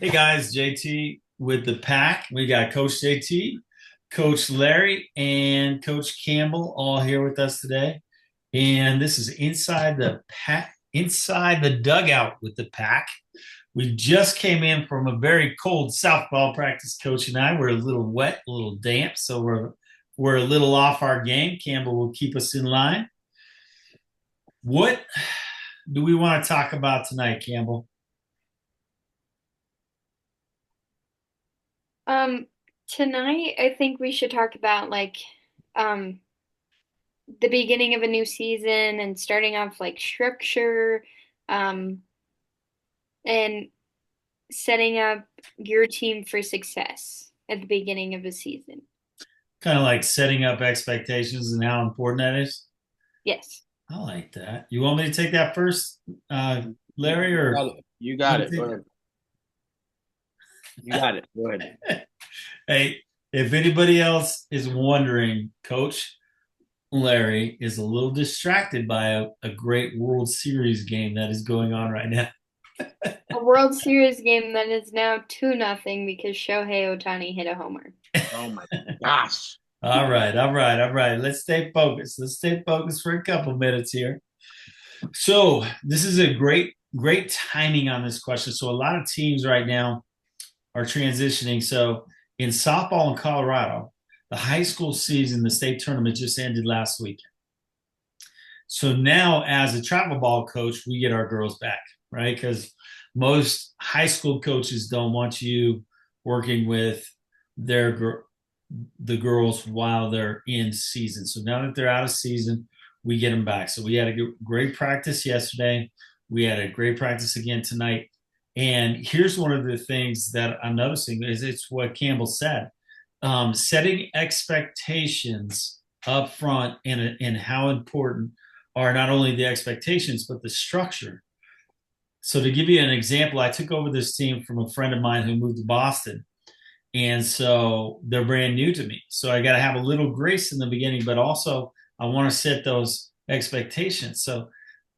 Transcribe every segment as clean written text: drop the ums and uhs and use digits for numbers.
Hey guys, JT with the pack. We got Coach JT, Coach Larry, and Coach Campbell all here with us today. And this is inside the dugout with the pack. We just came in from a very cold softball practice, Coach and I. We're a little wet, a little damp, so we're a little off our game. Campbell will keep us in line. What do we want to talk about tonight, Campbell? Um, Tonight I think we should talk about um the beginning of a new season and starting off like structure, um, and setting up your team for success at the beginning of a season. Kind of like setting up expectations and how important that is. Yes. I like that. You want me to take that first, uh, Larry, You or got it. You you got want it. Go to ahead. You got it. Go ahead. take it? Hey, if anybody else is wondering, Coach Larry is a little distracted by a great World Series game that is going on right now. A World Series game that is now 2-0 because Shohei Ohtani hit a homer. Oh my gosh. All right, all right, all right. Let's stay focused. Let's stay focused for a couple minutes here. So this is a great timing on this question. So a lot of teams right now are transitioning. So in softball in Colorado, the high school season, the state tournament just ended last week. So now, as a travel ball coach, we get our girls back, right? Because most high school coaches don't want you working with their the girls while they're in season. So now that they're out of season, we get them back. So we had a great practice yesterday. We had a great practice again tonight. And here's one of the things that I'm noticing is it's what Campbell said. Setting expectations up front and how important are not only the expectations, but the structure. So to give you an example, I took over this team from a friend of mine who moved to Boston. And so they're brand new to me. So I got to have a little grace in the beginning, but also I want to set those expectations. So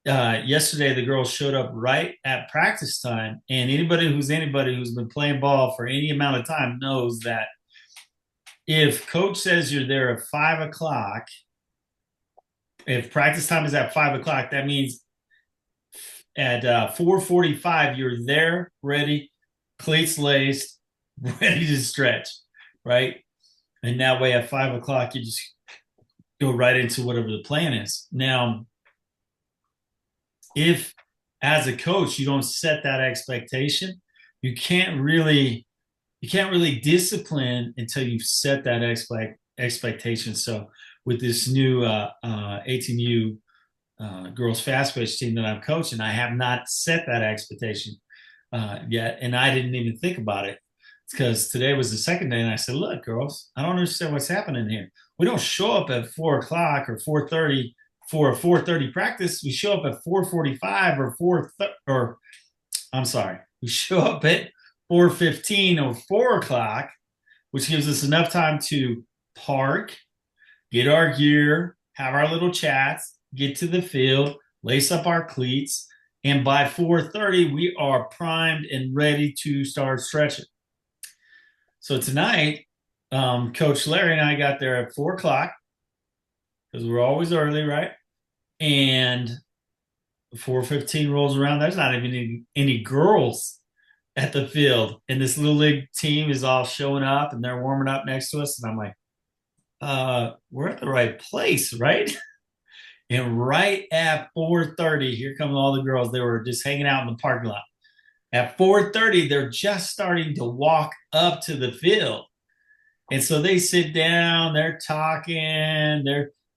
yesterday, the girls showed up right at practice time. And anybody who's been playing ball for any amount of time knows that if coach says you're there at 5 o'clock, if practice time is at 5 o'clock, that means at 4:45 you're there, ready, cleats laced, ready to stretch, right? And that way at 5 o'clock you just go right into whatever the plan is. Now, if as a coach you don't set that expectation, you can't really you can't really discipline until you've set that expectation. So with this new 18U girls fast pitch team that I'm coaching, I have not set that expectation yet, and I didn't even think about it because today was the second day, and I said, "Look, girls, I don't understand what's happening here. We don't show up at 4 o'clock or 4:30 for a 4:30 practice. We show up at 4:45 or or I'm sorry, we show up at 4:15 or 4 o'clock, which gives us enough time to park, get our gear, have our little chats, get to the field, lace up our cleats, and by 4:30 we are primed and ready to start stretching. So tonight, Coach Larry and I got there at 4 o'clock because we're always early, right? And 4:15 rolls around. There's not even any girls at the field, and this little league team is all showing up and they're warming up next to us, and I'm like, we're at the right place, right? And right at 4:30, here come all the girls. They were just hanging out in the parking lot. At 4:30, they're just starting to walk up to the field. And so they sit down, they're talking,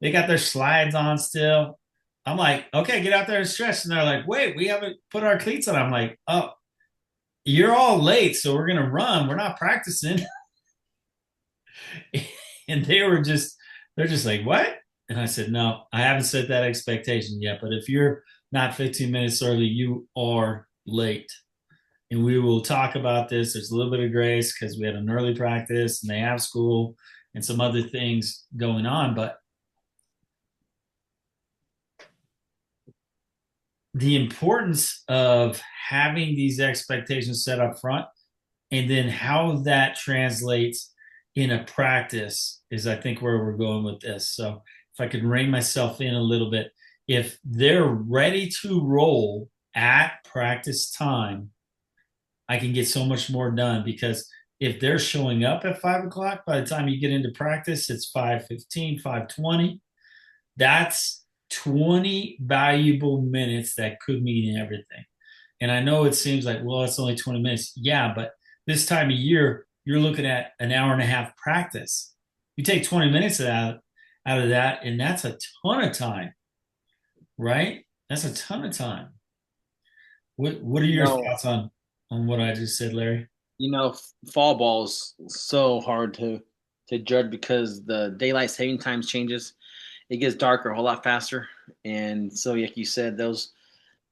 they got their slides on still. I'm like, okay, get out there and stretch. And they're like, wait, we haven't put our cleats on. I'm like, oh, you're all late, so we're gonna run. We're not practicing. And they're just like, what? And I said, no, I haven't set that expectation yet. But if you're not 15 minutes early, you are late. And we will talk about this. There's a little bit of grace because we had an early practice and they have school and some other things going on. But the importance of having these expectations set up front and then how that translates in a practice is, I think, where we're going with this. So if I could rein myself in a little bit, if they're ready to roll at practice time, I can get so much more done because if they're showing up at 5 o'clock, by the time you get into practice, it's 5:15, 5:20. That's 20 valuable minutes that could mean everything. And I know it seems like, well, it's only 20 minutes. Yeah, but this time of year, you're looking at an hour and a half practice. You take 20 minutes out of that, and that's a ton of time, right? That's a ton of time. What are You your know, thoughts on what I just said, Larry? fall ball is so hard to judge because the daylight saving times changes. It gets darker a whole lot faster, and so like you said, those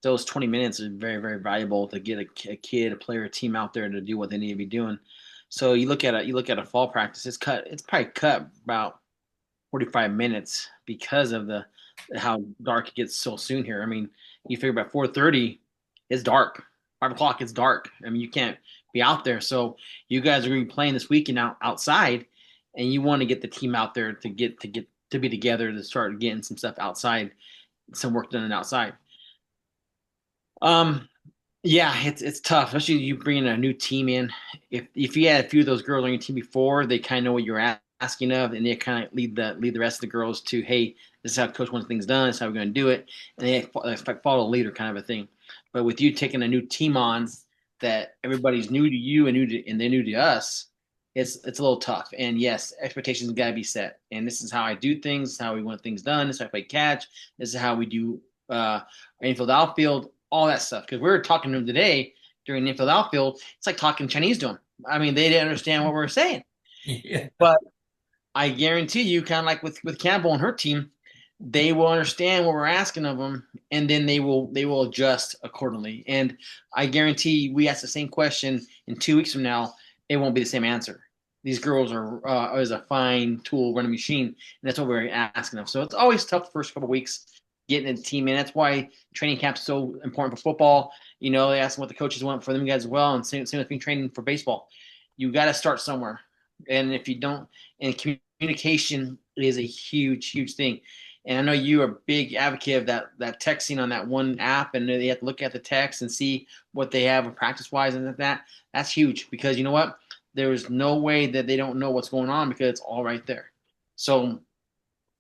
20 minutes are very, very valuable to get a kid, a player, a team out there to do what they need to be doing. So you look at a fall practice. It's probably cut about 45 minutes because of the how dark it gets so soon here. I mean, you figure about 4:30, it's dark. 5 o'clock, it's dark. I mean, you can't be out there. So you guys are going to be playing this weekend outside, and you want to get the team out there to be together to start getting some stuff outside, some work done outside. Um, yeah, it's tough, especially you bringing a new team in. If you had a few of those girls on your team before, they kind of know what you're asking of, and they kind of lead the rest of the girls to, hey, this is how coach wants things done. This is how we're going to do it, and they follow the leader kind of a thing. But with you taking a new team on that everybody's new to you and they're new to us, it's a little tough. And yes, expectations got to be set. And this is how I do things. This is how we want things done. This is how I play catch. This is how we do infield outfield, all that stuff. Because we were talking to them today during the infield outfield. It's like talking Chinese to them. I mean, they didn't understand what we were saying. Yeah. But I guarantee you, kind of like with Campbell and her team, they will understand what we're asking of them, and then they will adjust accordingly. And I guarantee we ask the same question in 2 weeks from now, it won't be the same answer. These girls are is a fine tool running machine, and that's what we're asking them. So it's always tough the first couple of weeks getting the team in. That's why training camp's so important for football. They ask them what the coaches want for them guys as well, and same with training for baseball. You got to start somewhere, and if you don't, and communication is a huge, huge thing. And I know you are a big advocate of that texting on that one app, and they have to look at the text and see what they have practice wise and that's huge because you know what? There is no way that they don't know what's going on because it's all right there. So,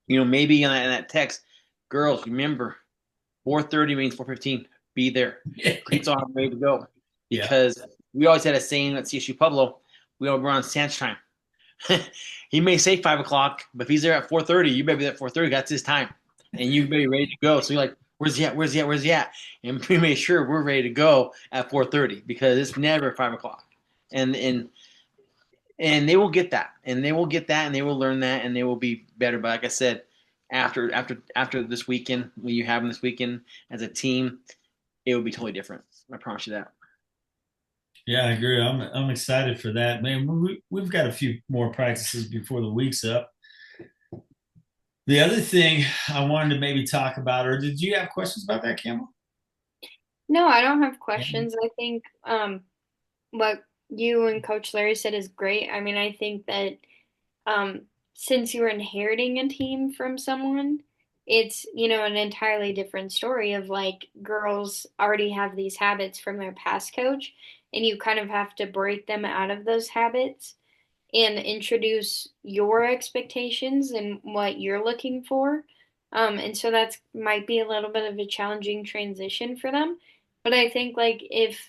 maybe in that text, girls, remember 4:30 means 4:15. Be there. Cleats on, ready to go. Yeah. Because we always had a saying at CSU Pueblo, we all run Sanch time. He may say 5 o'clock, but if he's there at 4:30, you better be there at 4:30. That's his time, and you better be ready to go. So you're like, "Where's he at? Where's he at? Where's he at?" And we make sure we're ready to go at 4:30 because it's never 5 o'clock, and they will get that, and they will get that, and they will learn that, and they will be better. But like I said, after this weekend, when you have them this weekend as a team, it will be totally different. I promise you that. Yeah, I agree. I'm excited for that, man. We've got a few more practices before the week's up. The other thing I wanted to maybe talk about, or did you have questions about that, Campbell? No, I don't have Yeah. questions. I think what you and Coach Larry said is great. I mean, I think that since you're inheriting a team from someone, it's, an entirely different story of like girls already have these habits from their past coach, and you kind of have to break them out of those habits and introduce your expectations and what you're looking for. And so that's might be a little bit of a challenging transition for them. But I think like if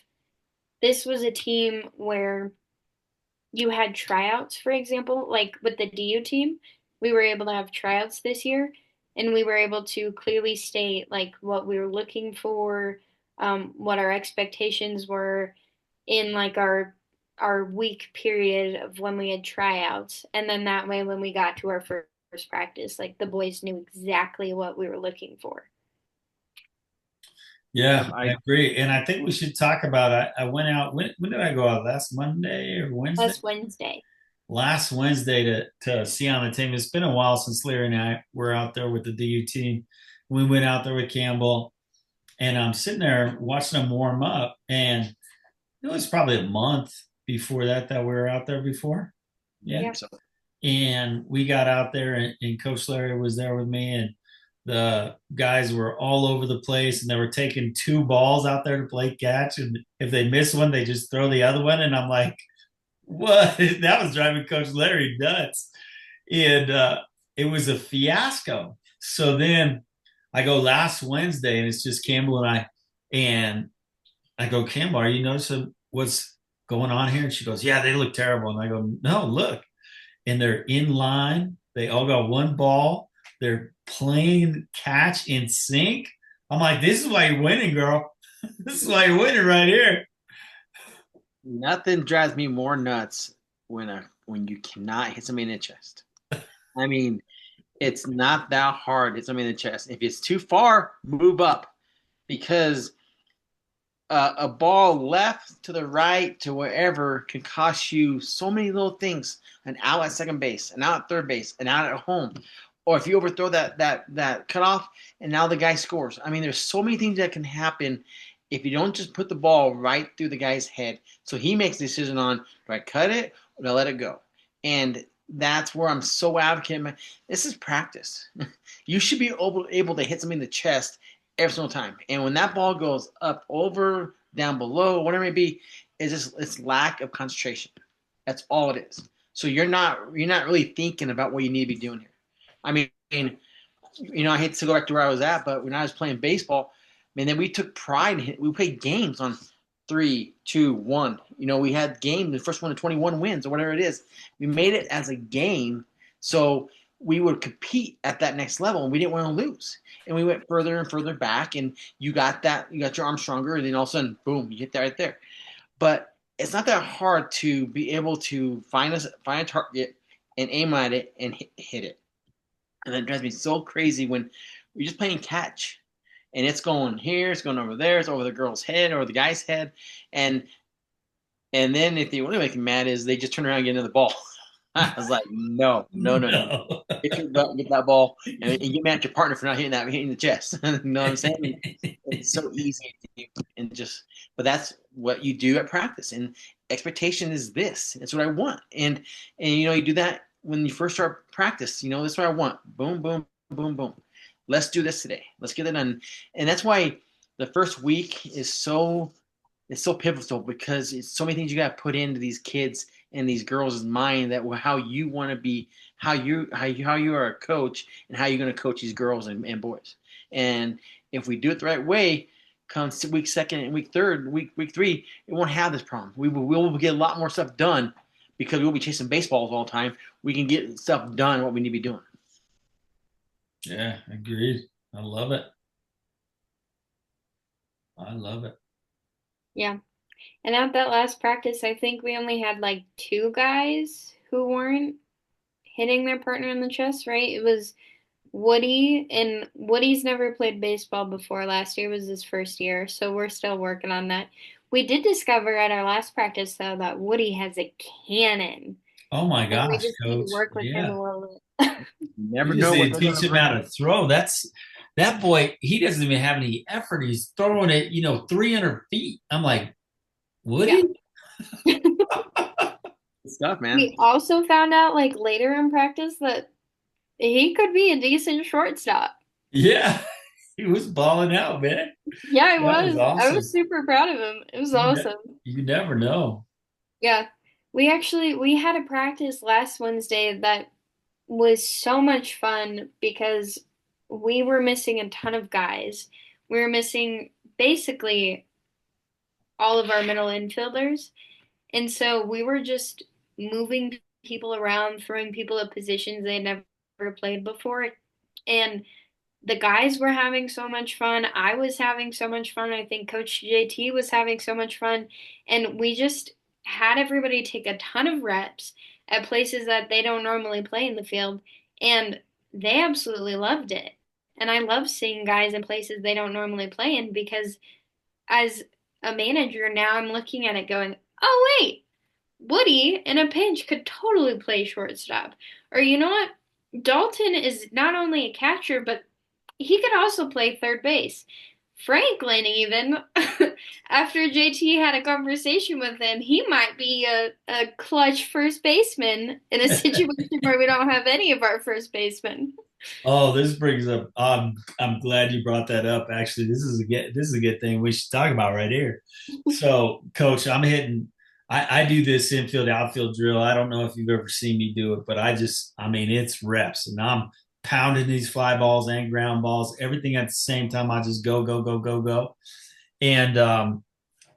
this was a team where you had tryouts, for example, like with the DU team, we were able to have tryouts this year, and we were able to clearly state like what we were looking for, what our expectations were in like our week period of when we had tryouts, and then that way when we got to our first practice, like the boys knew exactly what we were looking for. Yeah, Yep, I I agree. And I think we should talk about I went out when did I go out? Last Monday or Wednesday? Last Wednesday. Last Wednesday to see on the team. It's been a while since Larry and I were out there with the DU team. We went out there with Campbell, and I'm sitting there watching them warm up, and it was probably a month before that we were out there before. Yeah. Yeah. So And we got out there, and Coach Larry was there with me, and the guys were all over the place, and they were taking two balls out there to play catch. And if they miss one, they just throw the other one. And I'm like, what? That was driving Coach Larry nuts. And it was a fiasco. So then I go last Wednesday, and it's just Campbell and I. And I go, Campbell, are you noticing what's going on here? And she goes, yeah, they look terrible. And I go, no, look. And they're in line. They all got one ball. They're playing catch in sync. I'm like, this is why you're winning, girl. This is why you're winning right here. nothing drives me more nuts when you cannot hit somebody in the chest. I mean, it's not that hard to hit somebody in the chest. If it's too far, move up because a ball left to the right to wherever can cost you so many little things. An out at second base, an out at third base, an out at home. Or if you overthrow that cutoff and now the guy scores. I mean, there's so many things that can happen if you don't just put the ball right through the guy's head. So he makes a decision on, do I cut it or do I let it go? And that's where I'm so advocate. This is practice. You should be able to hit something in the chest every single time. And when that ball goes up, over, down below, whatever it may be, it's lack of concentration. That's all it is. So you're not really thinking about what you need to be doing here. I mean, I hate to go back to where I was at, but when I was playing baseball, man, then we took pride in it. We played games on 3, 2, 1. We had games, the first one to 21 wins or whatever it is. We made it as a game, so we would compete at that next level, and we didn't want to lose. And we went further and further back, and you got your arm stronger, and then all of a sudden, boom, you hit that right there. But it's not that hard to be able to find a target and aim at it and hit it. And that drives me so crazy when we're just playing catch and it's going here, it's going over there, it's over the girl's head or the guy's head. And then if they want to make me mad is they just turn around and get another ball. I was like, no, no, no, no. No. Get your butt, get that ball, and get mad at your partner for not hitting the chest. You know what I'm saying? It's so easy to do, but that's what you do at practice. And expectation is this. It's what I want. And you do that when you first start practice. This is what I want. Boom, boom, boom, boom. Let's do this today. Let's get it done. And that's why the first week is so pivotal because it's so many things you got to put into these kids and these girls' mind that how you want to be, how you are a coach, and how you're going to coach these girls and boys. And if we do it the right way, comes to week second and week third, week three, it won't have this problem. We will get a lot more stuff done because we will be chasing baseballs all the time. We can get stuff done what we need to be doing. Yeah, agreed. I love it. I love it. Yeah. And at that last practice, I think we only had like 2 guys who weren't hitting their partner in the chest, right? It was Woody, and Woody's never played baseball before. Last year was his first year, so we're still working on that. We did discover at our last practice, though, that Woody has a cannon, Oh my and we gosh, just need to coach. work with him Yeah. a little bit. Never You just know what need to they're teach going to him how bring. to throw. That boy, he doesn't even have any effort. He's throwing it, 300 feet. I'm like, would Yeah. he? Good stuff, man. We also found out, like, later in practice that he could be a decent shortstop. Yeah. He was balling out, man. Yeah, I That was was. I was awesome. super proud of him. It was You, ne- awesome. you never know. Yeah. We had a practice last Wednesday that was so much fun because we were missing a ton of guys. We were missing basically all of our middle infielders. And so we were just moving people around, throwing people at positions they had never played before. And the guys were having so much fun. I was having so much fun. I think Coach JT was having so much fun. And we just had everybody take a ton of reps at places that they don't normally play in the field. And they absolutely loved it. And I love seeing guys in places they don't normally play in because as a manager now I'm looking at it going, oh, wait, Woody in a pinch could totally play shortstop. Or you know what? Dalton is not only a catcher, but he could also play third base. Franklin even after JT had a conversation with him, he might be a clutch first baseman in a situation where we don't have any of our first basemen. Oh, this brings up. I'm glad you brought that up. Actually, this is a good thing we should talk about right here. So, Coach, I'm hitting. I do this infield outfield drill. I don't know if you've ever seen me do it, but I mean, it's reps, and I'm pounding these fly balls and ground balls, everything at the same time. I just go, go, go, go, go, and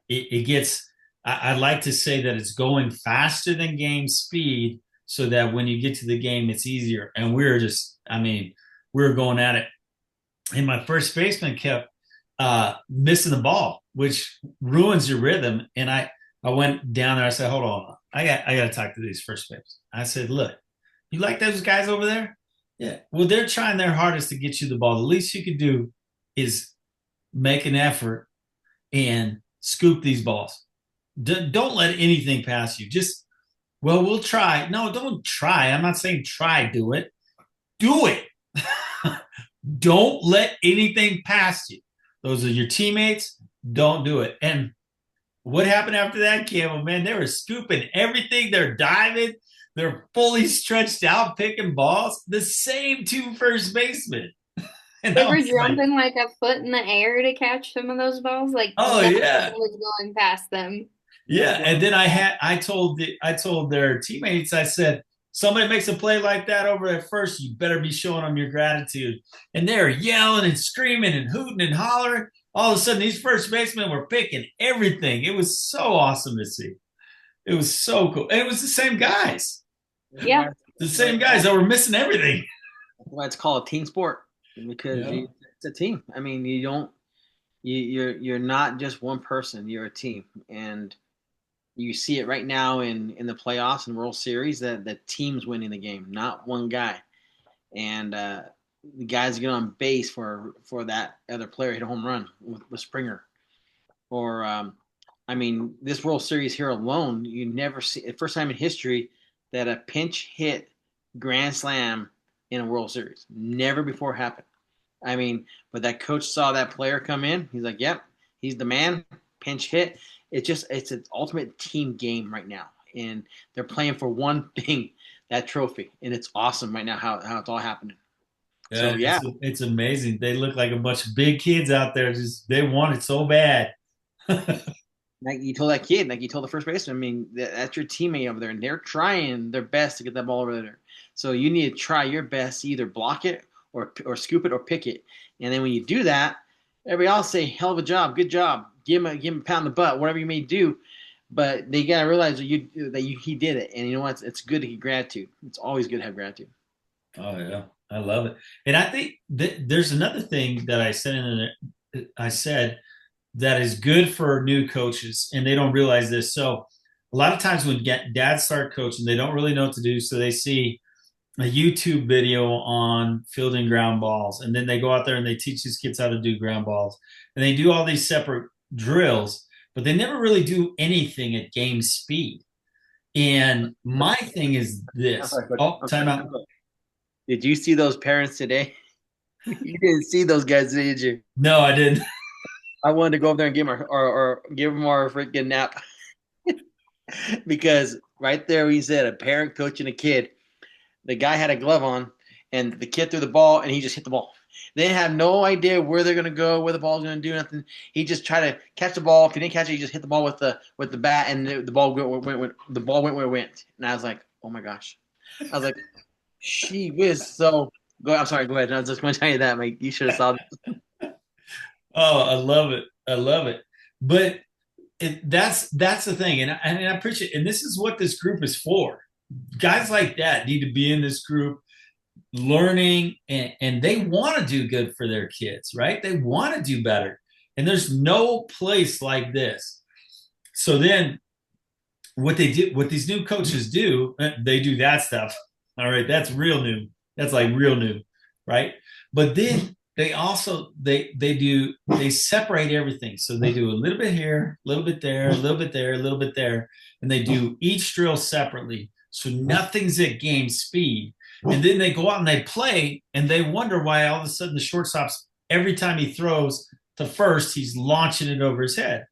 it gets. I'd like to say that it's going faster than game speed, so that when you get to the game, it's easier. And we're just, I mean, we were going at it, and my first baseman kept missing the ball, which ruins your rhythm. And I went down there. I said, "Hold on, I got to talk to these first base." I said, "Look, you like those guys over there? Yeah. Well, they're trying their hardest to get you the ball. The least you could do is make an effort and scoop these balls. Don't let anything pass you. Just, well, we'll try. No, don't try. I'm not saying try. Do it. Do it. Don't let anything pass you. Those are your teammates. Don't do it." And what happened after that, Campbell? Man, they were scooping everything. They're diving. They're fully stretched out, picking balls. The same two first basemen. And They I were was like, jumping like a foot in the air to catch some of those balls. Like "Oh nothing yeah, was going past them. yeah." And then I told their teammates, I said, "Somebody makes a play like that over at first, you better be showing them your gratitude." And they're yelling and screaming and hooting and hollering. All of a sudden, these first basemen were picking everything. It was so awesome to see. It was so cool. And it was the same guys. Yeah. The same guys that were missing everything. Why it's called a team sport because Yeah. it's a team. I mean, you don't you're not just one person. You're a team, and you see it right now in the playoffs and World Series that the team's winning the game, not one guy. And the guys get on base for that other player hit a home run with Springer, or I mean, this World Series here alone, you never see the first time in history that a pinch hit grand slam in a World Series. Never before happened. I mean, but that coach saw that player come in. He's like, "Yep, he's the man." Pinch hit. It's an ultimate team game right now, and they're playing for one thing, that trophy, and it's awesome right now how it's all happening. So Yeah, yeah, it's amazing. They look like a bunch of big kids out there. Just they want it so bad. like you told that kid, like you told the first baseman. I mean, that's your teammate over there, and they're trying their best to get that ball over there. So you need to try your best to either block it or scoop it or pick it. And then when you do that, everybody else say, "Hell of a job, good job." Give him a pound in the butt, whatever you may do. But they gotta realize he did it, and you know what? It's good to get gratitude. It's always good to have gratitude. Oh yeah, I love it. And I think there's another thing that I said I said that is good for new coaches, and they don't realize this. So a lot of times when dads start coaching, they don't really know what to do. So they see a YouTube video on fielding ground balls, and then they go out there and they teach these kids how to do ground balls, and they do all these separate drills, but they never really do anything at game speed. And my thing is this. Oh, timeout. Did you see those parents today? You didn't see those guys, did you? No, I didn't. I wanted to go over there and give them or give them our freaking nap because right there we said a parent coaching a kid. The guy had a glove on, and the kid threw the ball, and he just hit the ball. They have no idea where they're gonna go, where the ball's gonna do nothing. He just tried to catch the ball. If he didn't catch it, he just hit the ball with the bat, and the ball went where it went. And I was like, oh my gosh. I was like, she whiz. So go. I'm sorry. Go ahead. I was just going to tell you that, Mike. You should have saw this. Oh, I love it. I love it. But that's the thing, and I appreciate. And this is what this group is for. Guys like that need to be in this group, learning, and they want to do good for their kids, right? They want to do better, and there's no place like this. So then, what these new coaches do, they do that stuff. All right, that's real new. That's like real new, right? But then they also they separate everything. So they do a little bit here, a little bit there, a little bit there, a little bit there, and they do each drill separately. So nothing's at game speed. And then they go out and they play, and they wonder why all of a sudden the shortstop's every time he throws to first, he's launching it over his head.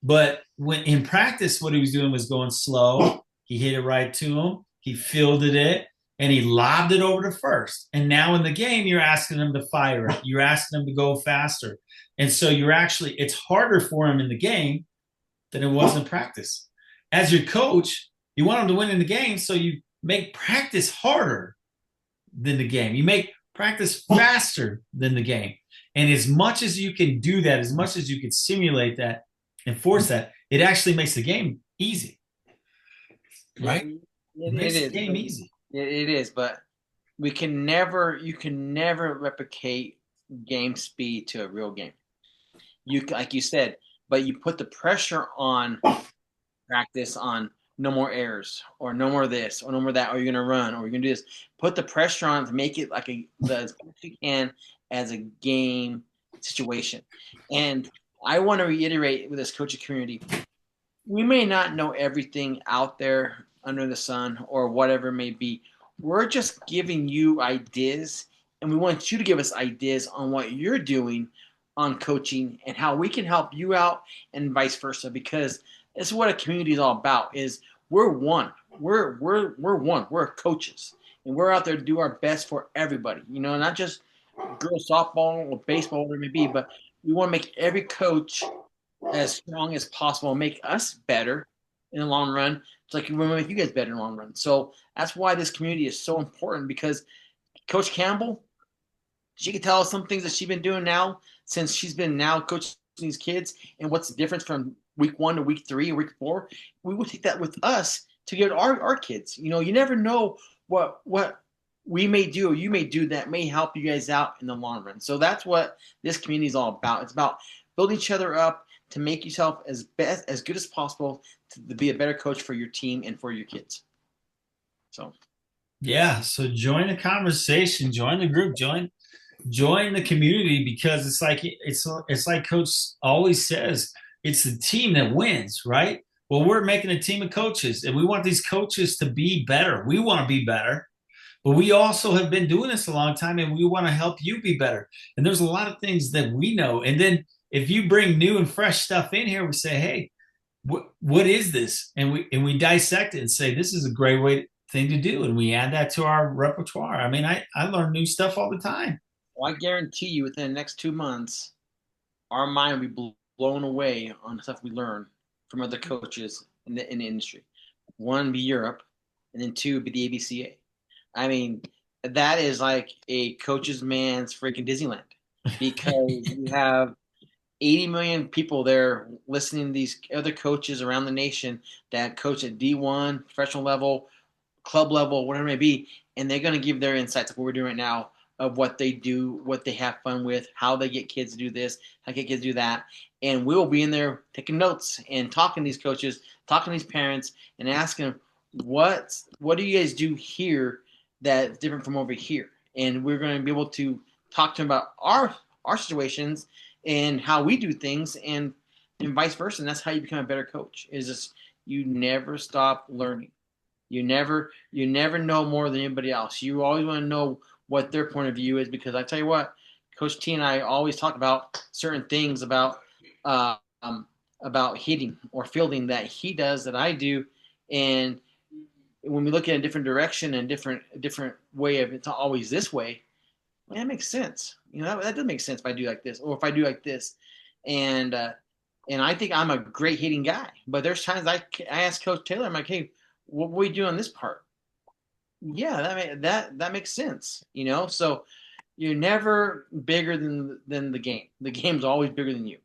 But when in practice, what he was doing was going slow. He hit it right to him. He fielded it and he lobbed it over to first. And now in the game, you're asking him to fire it. You're asking him to go faster. And so it's harder for him in the game than it was in practice. As your coach, you want him to win in the game, so you make practice harder than the game. You make practice faster than the game. And as much as you can do that, as much as you can simulate that, enforce that, it actually makes the game easy, right? It makes the game easy. It is, but you can never replicate game speed to a real game. Like you said, but you put the pressure on practice on no more errors or no more this or no more that, or you're going to run or you're going to do this. Put the pressure on to make it like as best you can as a game situation. And I want to reiterate with this coaching community, we may not know everything out there under the sun or whatever it may be. We're just giving you ideas, and we want you to give us ideas on what you're doing on coaching and how we can help you out and vice versa, because this is what a community is all about. Is we're one. We're one. We're coaches, and we're out there to do our best for everybody. Not just girls softball or baseball, whatever it may be, but we want to make every coach as strong as possible and make us better in the long run. It's like we want to make you guys better in the long run. So that's why this community is so important, because Coach Cambell, she can tell us some things that she's been doing now since she's been now coaching these kids, and what's the difference from week 1 to week 3 or week 4. We will take that with us to get our kids. You never know what we may do or you may do that may help you guys out in the long run. So that's what this community is all about. It's about building each other up to make yourself as good as possible to be a better coach for your team and for your kids. So so join the conversation, join the group, join the community, because it's like Coach always says, it's the team that wins, right? Well, we're making a team of coaches, and we want these coaches to be better. We want to be better, but we also have been doing this a long time, and we want to help you be better. And there's a lot of things that we know. And then if you bring new and fresh stuff in here, we say, hey, what is this? And we dissect it and say, this is a great thing to do. And we add that to our repertoire. I mean, I learn new stuff all the time. Well, I guarantee you within the next 2 months, our mind will be blown away on the stuff we learn from other coaches in the industry. 1, be Europe, and then 2, be the ABCA. I mean, that is like a coach's man's freaking Disneyland, because you have 80 million people there listening to these other coaches around the nation that coach at D1, professional level, club level, whatever it may be, and they're going to give their insights of what we're doing right now, of what they do, what they have fun with, how they get kids to do this, how they get kids to do that. And we'll be in there taking notes and talking to these coaches, talking to these parents, and asking them, what do you guys do here that's different from over here? And we're going to be able to talk to them about our situations and how we do things, and vice versa. And that's how you become a better coach. Is just you never stop learning. You never know more than anybody else. You always want to know what their point of view is, because I tell you what, Coach T and I always talk about certain things about hitting or fielding that he does that I do, and when we look at a different direction and different way of it's not always this way, well, that makes sense. That doesn't make sense if I do like this or if I do like this, and I think I'm a great hitting guy, but there's times I ask Coach Taylor, I'm like, hey, what we do on this part? Yeah, that makes sense. So you're never bigger than the game. The game's always bigger than you,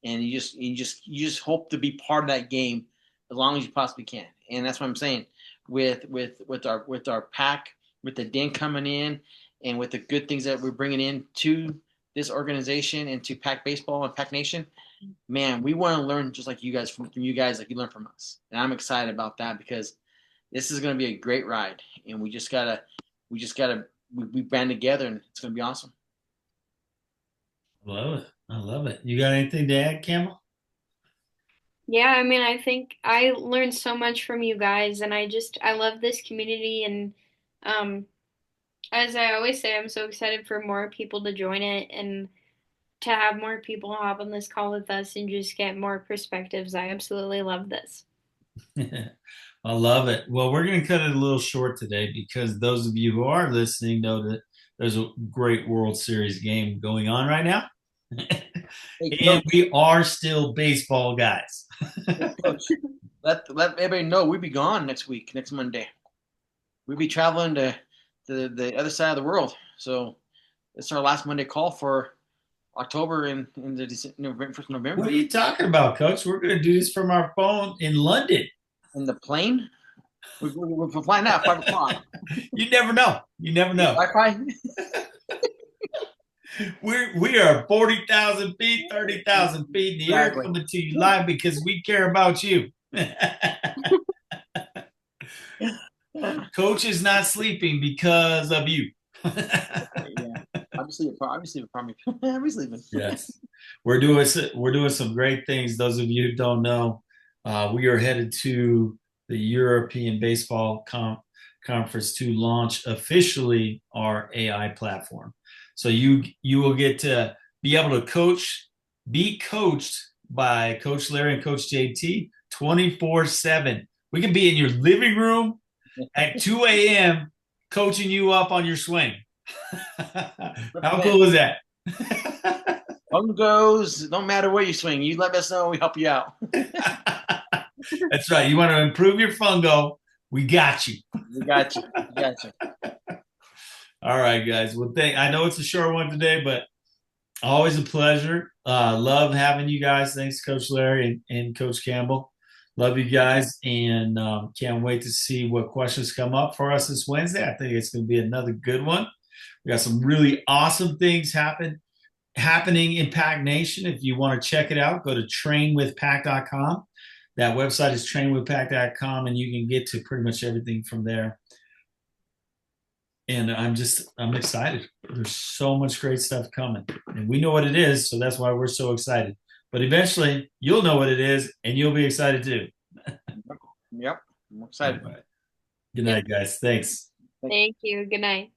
and you just hope to be part of that game as long as you possibly can. And that's what I'm saying with our pack, with the den coming in, and with the good things that we're bringing in to this organization and to Pack Baseball and Pack Nation. Man, we want to learn just like you guys from you guys, like you learn from us, and I'm excited about that, because this is going to be a great ride, and we band together, and it's going to be awesome. I love it. You got anything to add, Campbell? Yeah, I mean, I think I learned so much from you guys, and I love this community, and um as I always say, I'm so excited for more people to join it, and to have more people hop on this call with us and just get more perspectives. I absolutely love this. I love it. Well, we're going to cut it a little short today because those of you who are listening know that there's a great World Series game going on right now. Hey, And Coach. we are still baseball guys. Hey, Coach. Let everybody know we'll be gone next week, next Monday. We'll be traveling to the other side of the world. So it's our last Monday call for October and in the November, 1st What November. are you talking about, Coach? We're going to do this from our phone in London. In the plane, we're flying out at 5 o'clock. You never know. You never know. Wi-Fi. We are 40,000 feet, 30,000 feet in the air Exactly. coming to you live because we care about you. Coach is not sleeping because of you. Yeah. Obviously, probably sleeping. Yes, we're doing some great things. Those of you who don't know, we are headed to the European Baseball Conference to launch officially our AI platform. So you will get to be able to be coached by Coach Larry and Coach JT 24/7. We can be in your living room at 2 a.m. coaching you up on your swing. How cool is that? Home goes. Don't matter where you swing. You let us know. We help you out. That's right. You want to improve your fungo? We got you. We got you. We got you. All right, guys. Well, I know it's a short one today, but always a pleasure. Love having you guys. Thanks, Coach Larry and Coach Campbell. Love you guys, and can't wait to see what questions come up for us this Wednesday. I think it's going to be another good one. We got some really awesome things happening in Pack Nation. If you want to check it out, go to trainwithpack.com. That website is trainwithpack.com, and you can get to pretty much everything from there. And I'm excited. There's so much great stuff coming, and we know what it is, so that's why we're so excited. But eventually, you'll know what it is, and you'll be excited too. Yep. I'm excited. Right. Good night, guys. Thanks. Thank you. Good night.